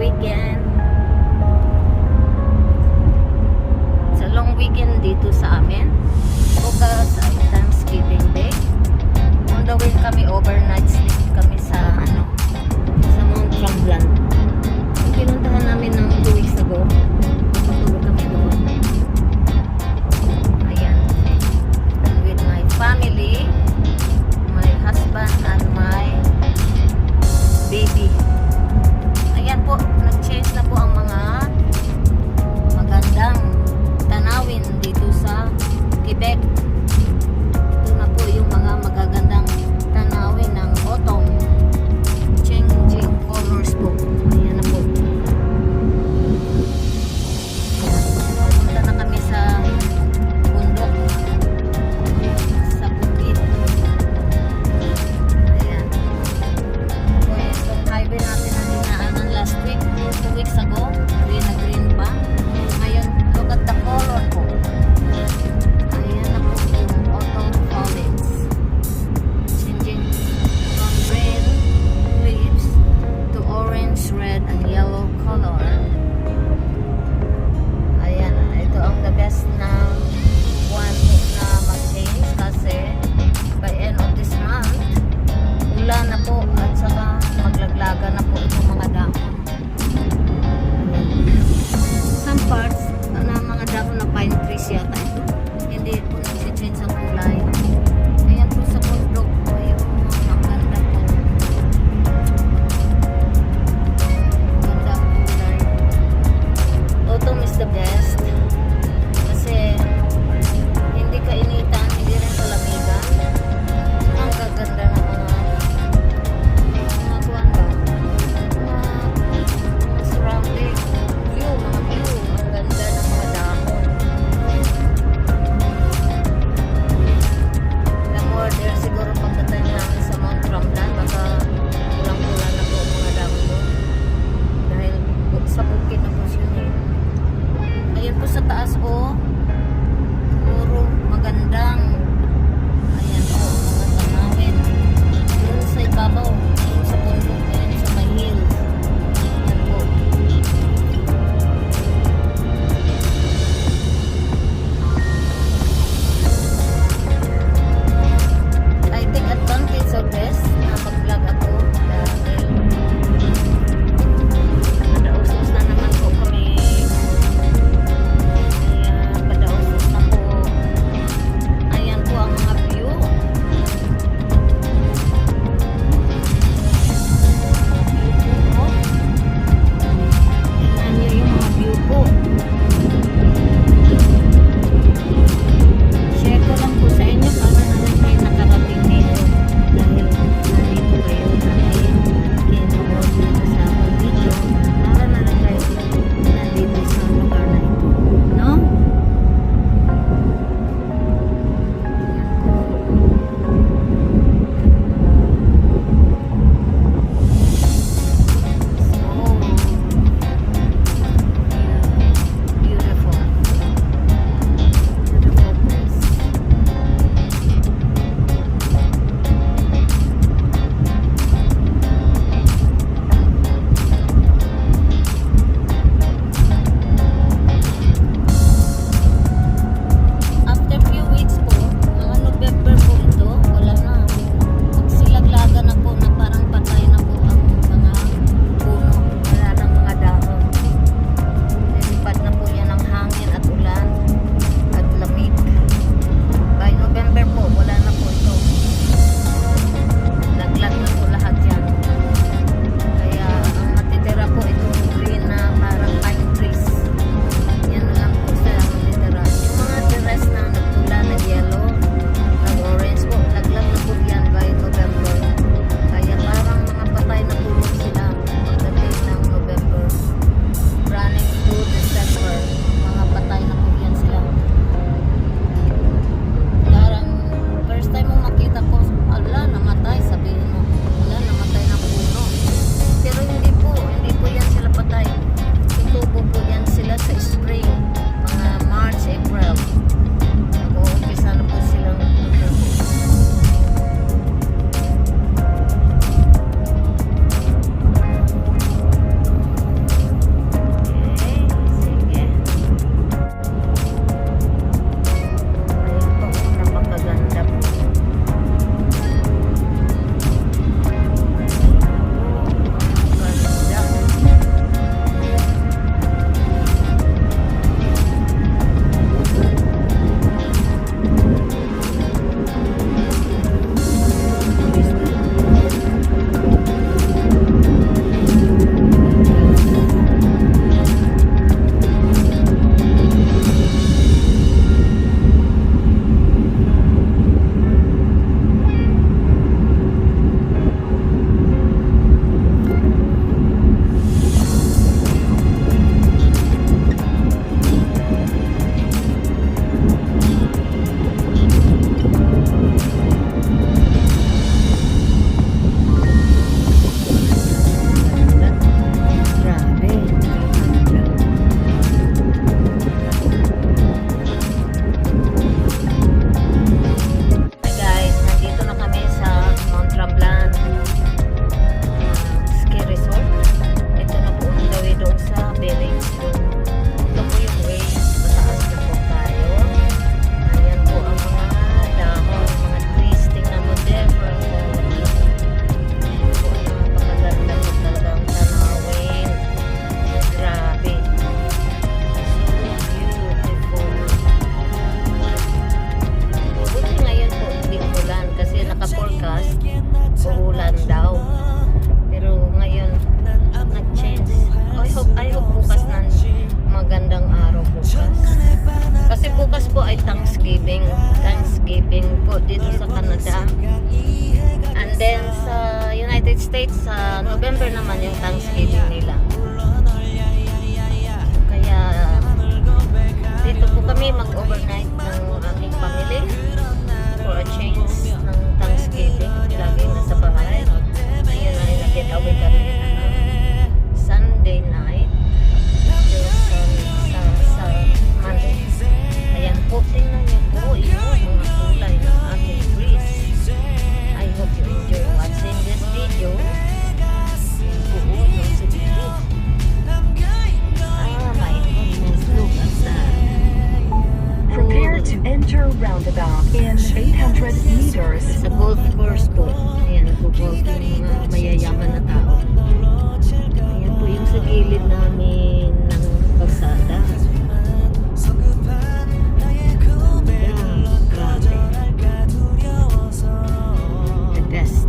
weekend. It's a long weekend dito sa amin. Bukas ay Thanksgiving Day. On the way kami, overnight sleep kami sa sa Mount Tremblant. Yung pinuntahan namin ng 2 weeks ago. Patulog kami doon. Ayan. With my family, my husband and my baby. Ayan po, nag-change States sa November naman yung Thanksgiving nila. Kaya dito po kami mag-overnight ng aking family for a change ng Thanksgiving. Lagi nasa bahay. Ngayon ay nag-get-away kami Sunday night sa Monday. Ayan po, tingnan niyo po yung mga kulay ng ating breeze. I hope you enjoy watching this video. Buo yung si Bibi. My goodness, look at that. Prepare to enter roundabout in 800 meters. Sa golf course po. Ayan, nagpo-golf yung mga mayayaman na tao. Ayan po yung sa gilid namin ng kalsada. Ayan, grabe. The best.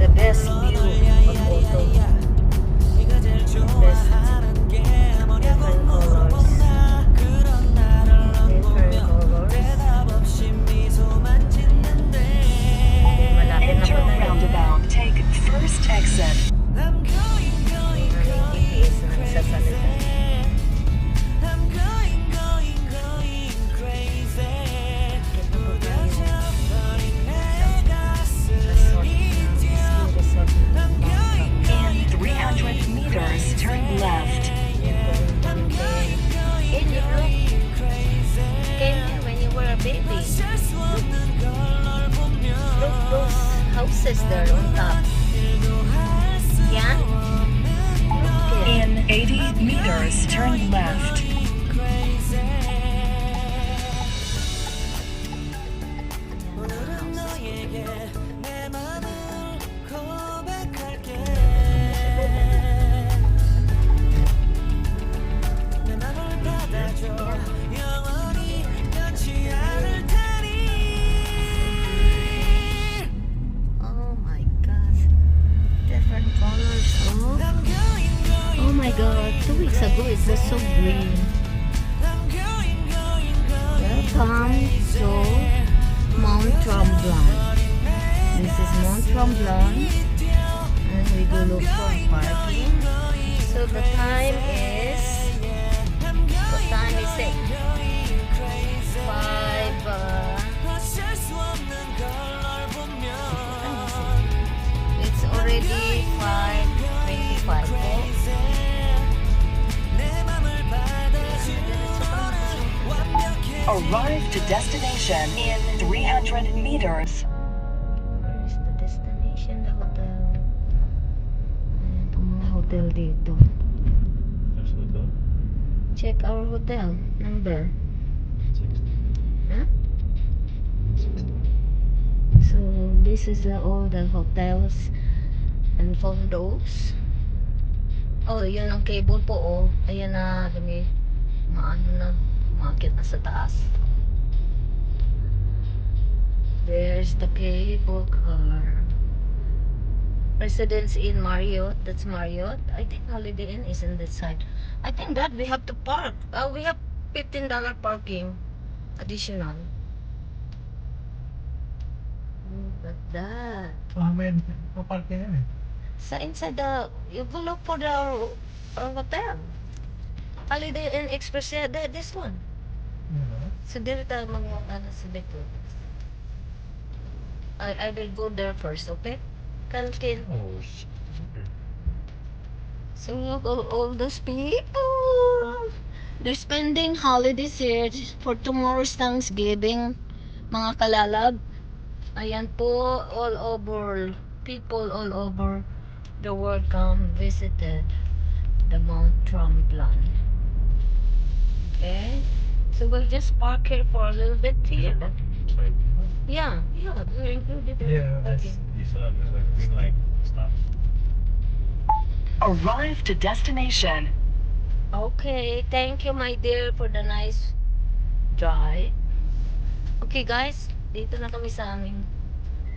The best view of auto. Best. Different colors. Enter roundabout. Take first exit. In 300 meters, turn left. Came here when you were a baby. Look those houses there on top. Yeah? Look it. In 80 meters, turn left. Oh my God. Different colors. Oh my God. 2 weeks ago it was so green. Welcome to Mount Tremblant. This is Mount Tremblant. And we go look for parking. So the time is, what time is it? 5, it's already 5:25 po. Arrive to destination in 300 meters. Where is the destination? The hotel. Ayan po mga hotel dito. Check our hotel number. Huh? So this is all the hotels and condos. Oh, yun ang cable po. Oh, ayan na kami. Maano na, umakit na sa taas. There's the cable car. Residence Inn Marriott. That's Marriott. I think Holiday Inn is in that side. I think that we have to park. We have $15 parking additional. Look at that. May parking yan eh. Sa inside the, you go look for the hotel. Holiday Inn Express, yeah, this one. So there tayo ano sa dito. I will go there first, okay? Kankin. Oh, shit. So look all those people. They're spending holidays here for tomorrow's Thanksgiving. Mga kalalab. Ayan po, all over. People all over the world come visited the Mount Tremblant. Okay? So we'll just park here for a little bit here. Yeah, we're included in Yeah, that's, parking. you saw there's like a green light. Stop. Arrive to destination. Okay, thank you my dear for the nice drive. Okay guys, dito na kami sa aming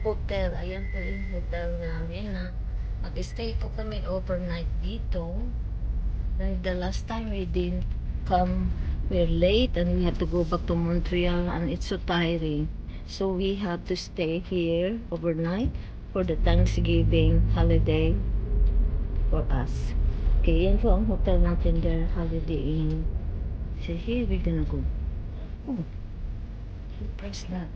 hotel. Ayan po yung hotel namin na mag-stay po kami overnight dito. Dahil the last time we didn't come, we're late and we had to go back to Montreal and it's so tiring. So we have to stay here overnight for the Thanksgiving holiday for us. Okay, yan po ang hotel natin there, Holiday Inn. So here we're gonna go. Oh, press that.